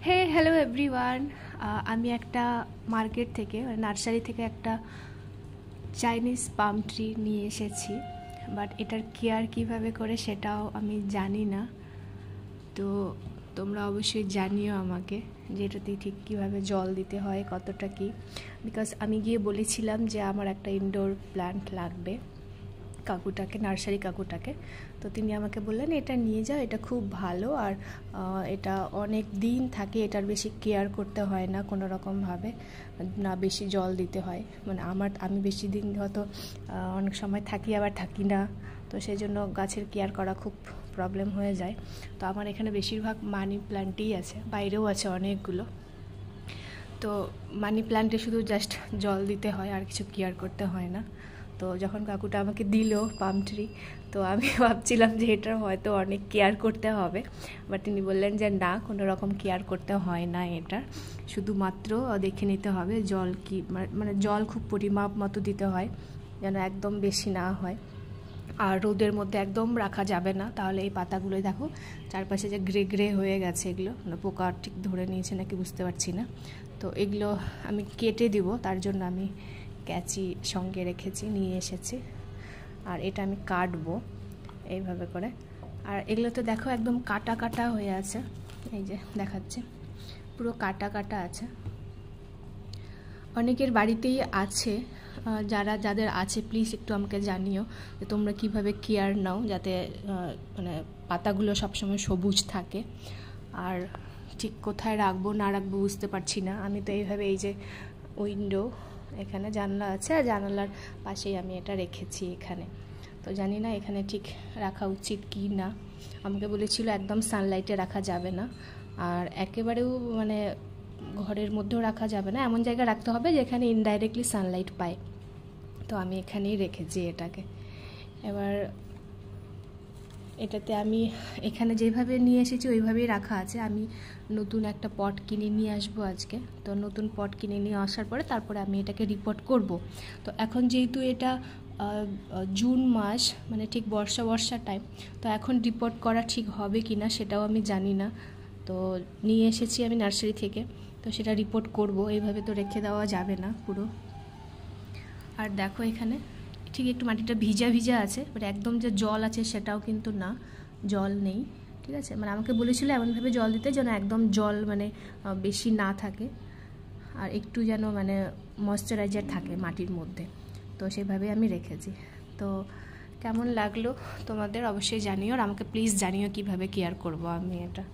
হে hello everyone. আমি একটা market থেকে নার্সারি থেকে একটা চাইনিজ পাম ট্রি নিয়ে এসেছি, বাট এটার কেয়ার কিভাবে করে সেটাও আমি জানি না। তো তোমরা অবশ্যই জানিও আমাকে যে এটাতে ঠিক কীভাবে জল দিতে হয়, কতটা কি। বিকজ আমি গিয়ে বলেছিলাম যে আমার একটা ইনডোর প্ল্যান্ট লাগবে কাকুটাকে, নার্সারি কাকুটাকে। তো তিনি আমাকে বললেন এটা নিয়ে যাও, এটা খুব ভালো, আর এটা অনেক দিন থাকে, এটার বেশি কেয়ার করতে হয় না কোনো রকমভাবে, না বেশি জল দিতে হয়। মানে আমি বেশি দিন হয়তো অনেক সময় থাকি আবার থাকি না, তো সেই জন্য গাছের কেয়ার করা খুব প্রবলেম হয়ে যায়। তো আমার এখানে বেশিরভাগ মানি প্ল্যান্টই আছে, বাইরেও আছে অনেকগুলো। তো মানি প্ল্যান্টে শুধু জাস্ট জল দিতে হয়, আর কিছু কেয়ার করতে হয় না। তো যখন কাকুটা আমাকে দিল পাম ট্রি, তো আমি ভাবছিলাম যে এটার হয়তো অনেক কেয়ার করতে হবে, বাট তিনি বললেন যে না, কোনো রকম কেয়ার করতে হয় না, এটা শুধুমাত্র দেখে নিতে হবে জল কি, মানে জল খুব পরিমাপ মতো দিতে হয়, যেন একদম বেশি না হয়। আর রোদের মধ্যে একদম রাখা যাবে না, তাহলে এই পাতাগুলোই দেখো চারপাশে যে গ্রে গ্রে হয়ে গেছে, এগুলো মানে পোকা ঠিক ধরে নিয়েছে নাকি বুঝতে পারছি না। তো এগুলো আমি কেটে দিব, তার জন্য আমি ক্যাচি সঙ্গে রেখেছি, নিয়ে এসেছি। আর এটা আমি কাটবো এইভাবে করে। আর এগুলো তো দেখো একদম কাটা কাটা হয়ে আছে, এই যে দেখাচ্ছে পুরো কাটা কাটা আছে। অনেকের বাড়িতেই আছে, যাদের আছে প্লিজ একটু আমাকে জানিও যে তোমরা কিভাবে কেয়ার নাও, যাতে মানে পাতাগুলো সবসময় সবুজ থাকে। আর ঠিক কোথায় রাখবো না রাখবো বুঝতে পারছি না। আমি তো এইভাবে, এই যে উইন্ডো, এখানে জানলা আছে, আর জানালার পাশেই আমি এটা রেখেছি এখানে। তো জানি না এখানে ঠিক রাখা উচিত কি না। আমাকে বলেছিল একদম সানলাইটে রাখা যাবে না, আর একেবারেও মানে ঘরের মধ্যেও রাখা যাবে না, এমন জায়গায় রাখতে হবে যেখানে ইনডাইরেক্টলি সানলাইট পায়। তো আমি এখানেই রেখেছি এটাকে। এবার এটাতে আমি এখানে যেভাবে নিয়ে এসেছি ওইভাবেই রাখা আছে। আমি নতুন একটা পট কিনে নিয়ে আসবো আজকে। তো নতুন পট কিনে নিয়ে আসার পরে তারপরে আমি এটাকে রিপোর্ট করব। তো এখন যেহেতু এটা জুন মাস, মানে ঠিক বর্ষা টাইম, তো এখন রিপোর্ট করা ঠিক হবে কি না সেটাও আমি জানি না। তো নিয়ে এসেছি আমি নার্সারি থেকে, তো সেটা রিপোর্ট করব। এইভাবে তো রেখে দেওয়া যাবে না পুরো। আর দেখো এখানে ঠিক একটু মাটিটা ভিজা ভিজা আছে, বাট একদম যে জল আছে সেটাও কিন্তু না, জল নেই, ঠিক আছে। মানে আমাকে বলেছিল এমনভাবে জল দিতে যেন একদম জল মানে বেশি না থাকে, আর একটু যেন মানে ময়শ্চারাইজার থাকে মাটির মধ্যে। তো সেভাবে আমি রেখেছি। তো কেমন লাগলো তোমাদের অবশ্যই জানিও, আর আমাকে প্লিজ জানিও কিভাবে কেয়ার করব আমি এটা।